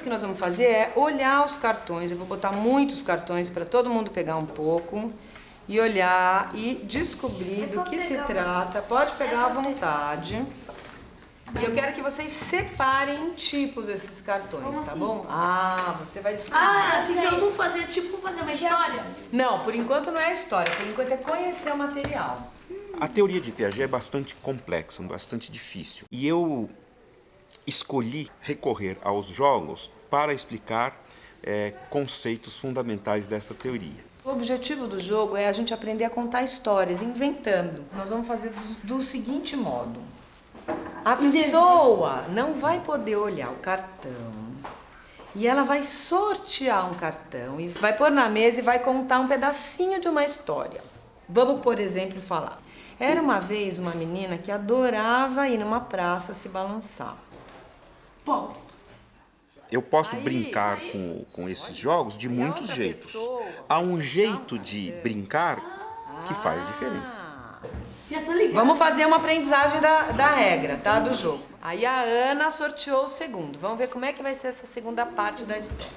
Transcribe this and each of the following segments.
coisa que nós vamos fazer é olhar os cartões. Eu vou botar muitos cartões para todo mundo pegar um pouco e olhar e descobrir do que se trata. Pode pegar à vontade. E eu quero que vocês separem em tipos esses cartões, tá bom? Ah, você vai descobrir. Então vamos fazer uma história? Não, por enquanto não é história, por enquanto é conhecer o material. A teoria de Piaget é bastante complexa, bastante difícil. E eu escolhi recorrer aos jogos para explicar conceitos fundamentais dessa teoria. O objetivo do jogo é a gente aprender a contar histórias, inventando. Nós vamos fazer do seguinte modo. A pessoa não vai poder olhar o cartão e ela vai sortear um cartão e vai pôr na mesa e vai contar um pedacinho de uma história. Vamos, por exemplo, falar. Era uma vez uma menina que adorava ir numa praça se balançar. Bom, Eu posso brincar com esses jogos de muitos jeitos. Há um jeito de brincar que faz diferença. já tô ligado. Vamos fazer uma aprendizagem da regra, tá? Do jogo. Aí a Ana sorteou o segundo. Vamos ver como é que vai ser essa segunda parte da história.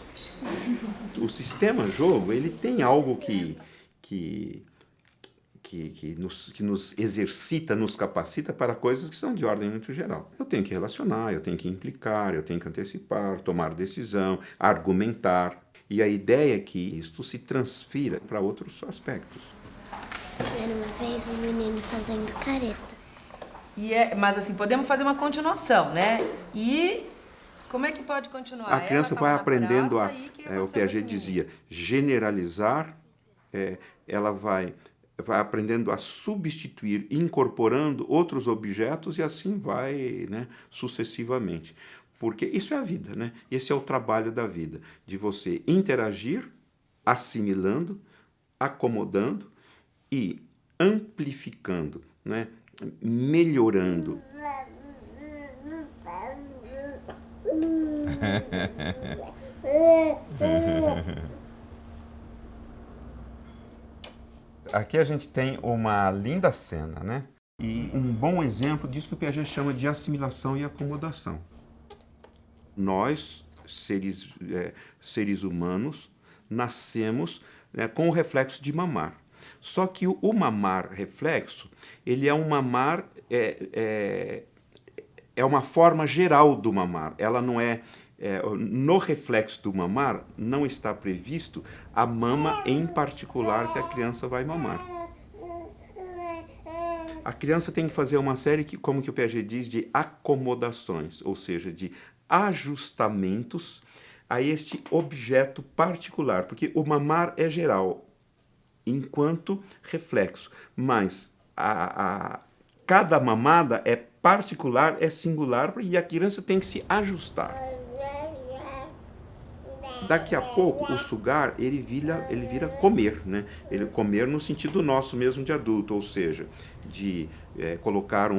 O sistema jogo, ele tem algo que nos exercita, nos capacita para coisas que são de ordem muito geral. Eu tenho que relacionar, eu tenho que implicar, eu tenho que antecipar, tomar decisão, argumentar. E a ideia é que isto se transfira para outros aspectos. Era uma vez um menino fazendo careta. Mas assim, podemos fazer uma continuação, né? E como é que pode continuar? A criança vai aprendendo o Piaget menino? dizia, generalizar, ela vai aprendendo a substituir, incorporando outros objetos e assim vai, né, sucessivamente. Porque isso é a vida, né? Esse é o trabalho da vida, de você interagir, assimilando, acomodando e amplificando, né, melhorando. Aqui a gente tem uma linda cena, né? E um bom exemplo disso que o Piaget chama de assimilação e acomodação. Nós, seres humanos, nascemos, né, com o reflexo de mamar. Só que o mamar reflexo, ele é um mamar, é uma forma geral do mamar. Ela não no reflexo do mamar, não está previsto a mama em particular que a criança vai mamar. A criança tem que fazer uma série, como que o Piaget diz, de acomodações, ou seja, de ajustamentos a este objeto particular, porque o mamar é geral, enquanto reflexo, mas cada mamada é particular, é singular, e a criança tem que se ajustar. Daqui a pouco, o sugar, ele vira comer, né? Ele comer no sentido nosso mesmo de adulto, ou seja, de colocar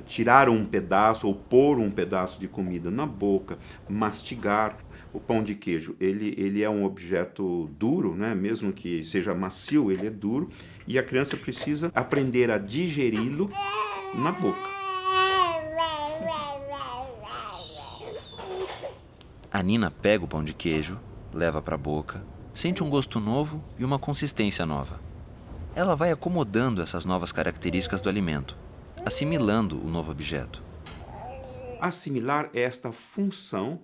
tirar um pedaço ou pôr um pedaço de comida na boca, mastigar. O pão de queijo, ele é um objeto duro, né? Mesmo que seja macio, ele é duro, e a criança precisa aprender a digeri-lo na boca. A Nina pega o pão de queijo, leva para a boca, sente um gosto novo e uma consistência nova. Ela vai acomodando essas novas características do alimento, assimilando o novo objeto. Assimilar é esta função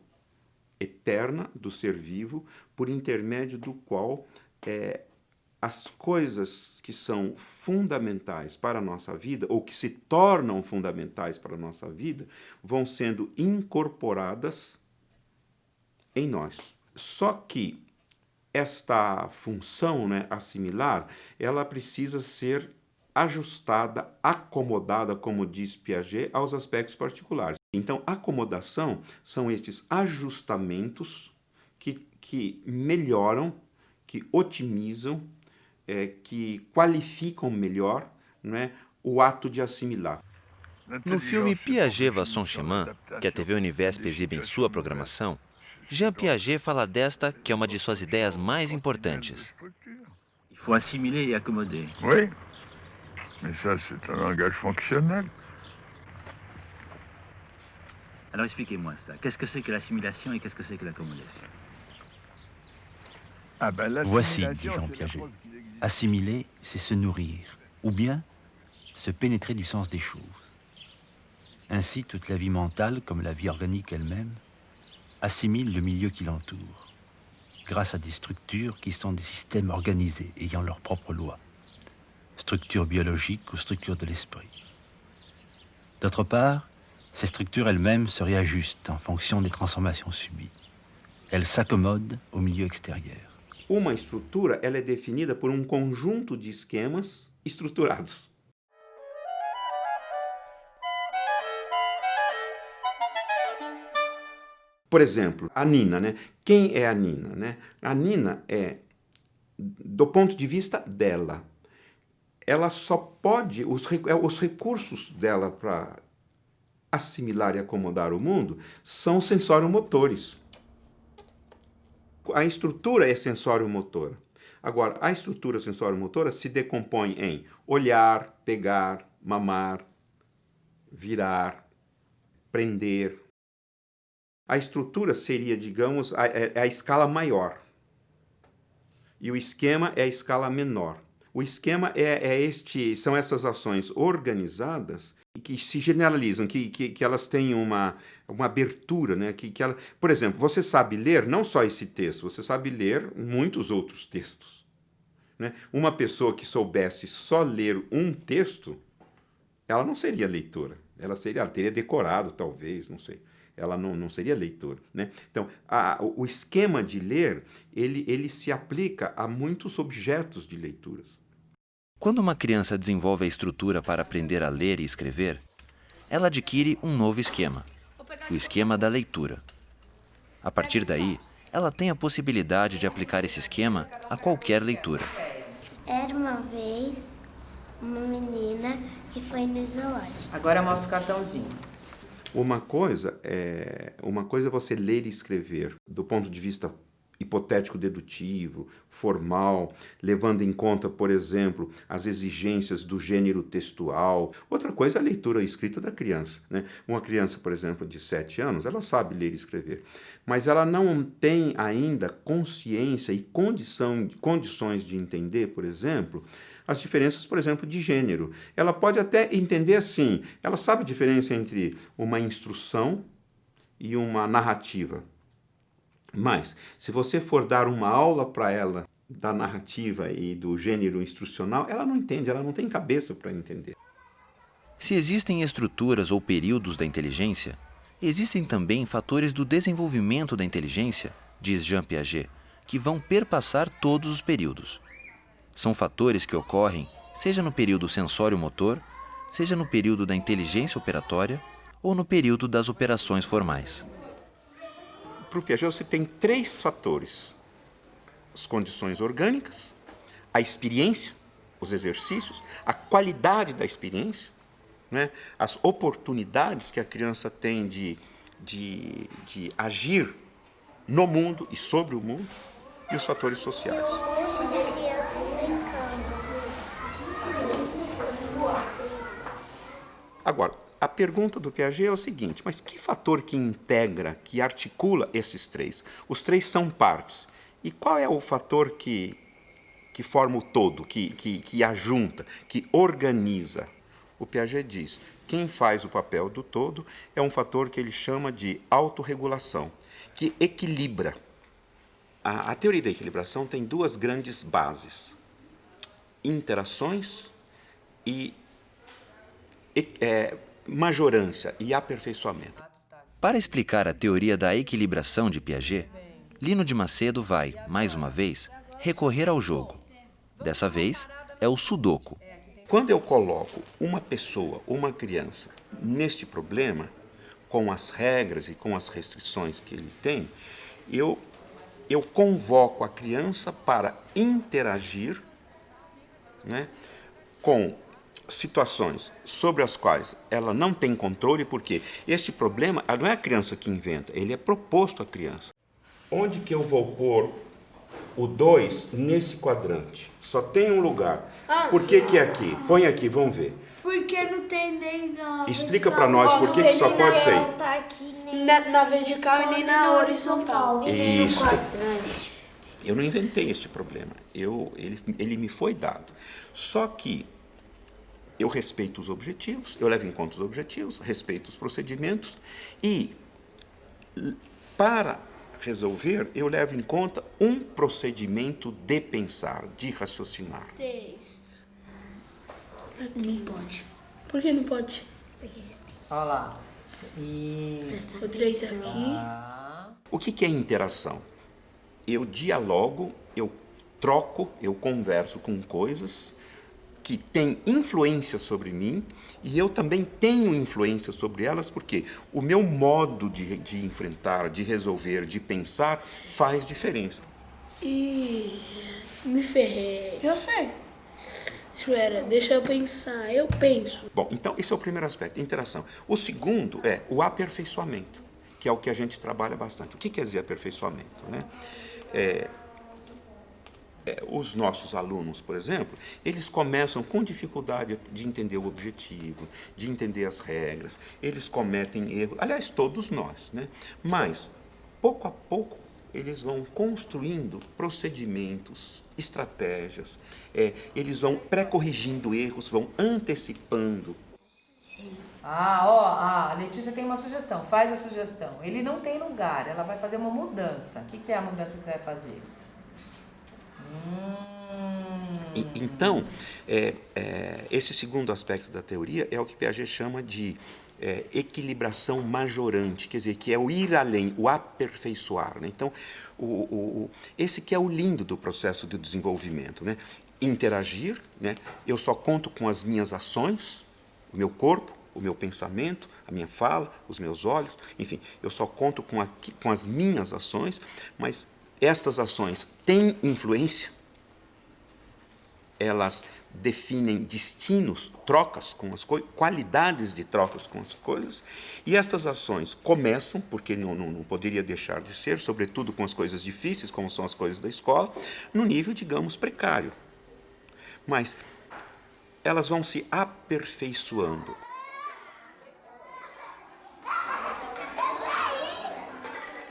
eterna do ser vivo, por intermédio do qual as coisas que são fundamentais para a nossa vida, ou que se tornam fundamentais para a nossa vida, vão sendo incorporadas em nós. Só que esta função, né, assimilar, ela precisa ser ajustada, acomodada, como diz Piaget, aos aspectos particulares. Então, acomodação são estes ajustamentos que melhoram, que otimizam, que qualificam melhor, né, o ato de assimilar. No filme Piaget va son chemin, que a TV Univesp exibe em sua programação, Jean Piaget fala desta que é uma de suas ideias mais importantes. Il faut assimiler et accommoder. Oui, mais ça c'est un langage fonctionnel. Alors expliquez-moi ça. Qu'est-ce que c'est que l'assimilation et qu'est-ce que c'est que l'accommodation? Voici, dit Jean Piaget, assimiler, c'est se nourrir, ou bien se pénétrer du sens des choses. Ainsi, toute la vie mentale, comme la vie organique elle-même, assimile le milieu qui l'entoure, grâce à des structures qui sont des systèmes organisés, ayant leurs propres lois, structures biologiques ou structures de l'esprit. D'autre part, ces structures elles-mêmes se réajustent en fonction des transformations subies. Elles s'accommodent au milieu extérieur. Uma estrutura ela é definida por um conjunto de esquemas estruturados. Por exemplo, a Nina, né? Quem é a Nina, né? A Nina é, do ponto de vista dela, ela só pode, os recursos dela para assimilar e acomodar o mundo são sensório-motores. A estrutura é sensório-motora. Agora, a estrutura sensório-motora se decompõe em olhar, pegar, mamar, virar, prender. A estrutura seria, digamos, a escala maior. E o esquema é a escala menor. O esquema são essas ações organizadas e que se generalizam, que elas têm uma abertura, né? Por exemplo, você sabe ler não só esse texto, você sabe ler muitos outros textos, né? Uma pessoa que soubesse só ler um texto, ela não seria leitora. Ela teria decorado, talvez, não sei. Ela não seria leitora, né? Então, o esquema de ler, ele se aplica a muitos objetos de leituras. Quando uma criança desenvolve a estrutura para aprender a ler e escrever, ela adquire um novo esquema, o esquema da leitura. A partir daí, ela tem a possibilidade de aplicar esse esquema a qualquer leitura. Era uma vez uma menina que foi no zoológico. Agora mostra o cartãozinho. Uma coisa é você ler e escrever do ponto de vista hipotético-dedutivo, formal, levando em conta, por exemplo, as exigências do gênero textual. Outra coisa é a leitura escrita da criança, né? Uma criança, por exemplo, de 7 anos, ela sabe ler e escrever, mas ela não tem ainda consciência e condições de entender, por exemplo, as diferenças, por exemplo, de gênero. Ela pode até entender assim, ela sabe a diferença entre uma instrução e uma narrativa. Mas, se você for dar uma aula para ela da narrativa e do gênero instrucional, ela não entende, ela não tem cabeça para entender. Se existem estruturas ou períodos da inteligência, existem também fatores do desenvolvimento da inteligência, diz Jean Piaget, que vão perpassar todos os períodos. São fatores que ocorrem seja no período sensório-motor, seja no período da inteligência operatória ou no período das operações formais. Para o Piaget, você tem 3 fatores: as condições orgânicas, a experiência, os exercícios, a qualidade da experiência, né? As oportunidades que a criança tem de agir no mundo e sobre o mundo, e os fatores sociais. Agora, a pergunta do Piaget é o seguinte: mas que fator que integra, que articula esses 3? Os 3 são partes. E qual é o fator que forma o todo, que ajunta, que organiza? O Piaget diz: quem faz o papel do todo é um fator que ele chama de autorregulação, que equilibra. A teoria da equilibração tem 2 grandes bases: interações e majorância e aperfeiçoamento. Para explicar a teoria da equilibração de Piaget, Lino de Macedo vai, mais uma vez, recorrer ao jogo. Dessa vez, é o sudoku. Quando eu coloco uma pessoa, uma criança, neste problema, com as regras e com as restrições que ele tem, eu convoco a criança para interagir, né, com situações sobre as quais ela não tem controle, porque este problema não é a criança que inventa, ele é proposto à criança. Onde que eu vou pôr o 2 nesse quadrante. Só tem um lugar. Por que que é aqui? Põe aqui, vamos ver. Porque não tem nem na... Explica para nós por que só pode ser aí. Tá aqui nem Na vertical e nem na horizontal. Isso. quadrante. Eu não inventei este problema. Ele me foi dado. Só que eu respeito os objetivos, eu levo em conta os objetivos, respeito os procedimentos e, para resolver, eu levo em conta um procedimento de pensar, de raciocinar. 3. Não pode. Por que não pode? Olha lá. Isso. O 3 aqui. O que é interação? Eu dialogo, eu troco, eu converso com coisas que têm influência sobre mim e eu também tenho influência sobre elas porque o meu modo de enfrentar, de resolver, de pensar faz diferença. Ih, me ferrei. Eu sei. Espera, deixa eu pensar. Eu penso. Bom, então esse é o primeiro aspecto, interação. O segundo é o aperfeiçoamento, que é o que a gente trabalha bastante. O que quer dizer aperfeiçoamento, né? Os nossos alunos, por exemplo, eles começam com dificuldade de entender o objetivo, de entender as regras, eles cometem erros, aliás, todos nós, né? Mas, pouco a pouco, eles vão construindo procedimentos, estratégias, eles vão pré-corrigindo erros, vão antecipando. A Letícia tem uma sugestão, faz a sugestão. Ele não tem lugar, ela vai fazer uma mudança. O que é a mudança que você vai fazer? Então, esse segundo aspecto da teoria é o que Piaget chama de equilibração majorante, quer dizer, que é o ir além, o aperfeiçoar, né? Então, esse que é o lindo do processo de desenvolvimento, né? Interagir, né? Eu só conto com as minhas ações, o meu corpo, o meu pensamento, a minha fala, os meus olhos, enfim, eu só conto com as minhas ações, mas estas ações têm influência, elas definem destinos, trocas com as coisas, qualidades de trocas com as coisas, e estas ações começam, porque não poderia deixar de ser, sobretudo com as coisas difíceis, como são as coisas da escola, no nível, digamos, precário. Mas elas vão se aperfeiçoando.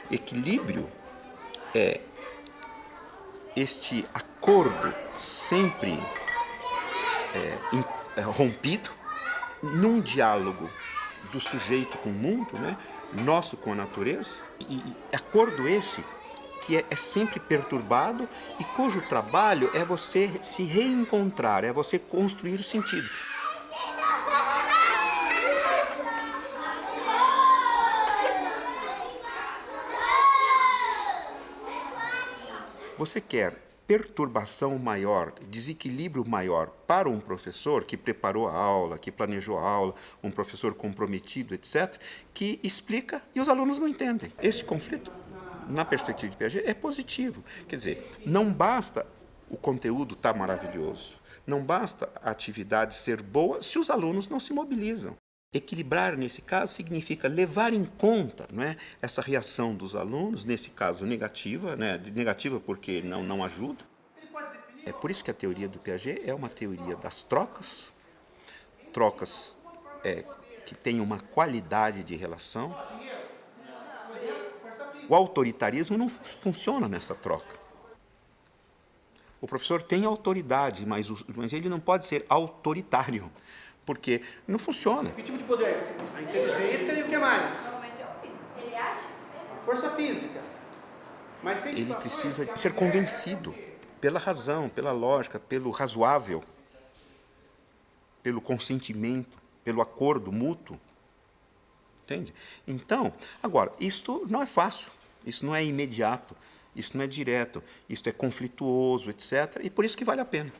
Equilíbrio é este acordo sempre rompido num diálogo do sujeito com o mundo, né? Nosso com a natureza, e acordo esse que é sempre perturbado e cujo trabalho é você se reencontrar, é você construir sentido. Você quer perturbação maior, desequilíbrio maior para um professor que preparou a aula, que planejou a aula, um professor comprometido, etc., que explica e os alunos não entendem. Esse conflito, na perspectiva de Piaget, é positivo. Quer dizer, não basta o conteúdo estar maravilhoso, não basta a atividade ser boa se os alunos não se mobilizam. Equilibrar, nesse caso, significa levar em conta, não é, essa reação dos alunos, nesse caso negativa, né, negativa porque não ajuda. É por isso que a teoria do Piaget é uma teoria das trocas, que têm uma qualidade de relação. O autoritarismo não funciona nessa troca. O professor tem autoridade, mas ele não pode ser autoritário. Porque não funciona. Que tipo de poder? A inteligência e o que mais? Normalmente é o físico. Ele acha? A força física. Mas ele precisa ser convencido pela razão, pela lógica, pelo razoável, pelo consentimento, pelo acordo mútuo. Entende? Então, agora, isto não é fácil, isso não é imediato, isso não é direto, isso é conflituoso, etc. E por isso que vale a pena.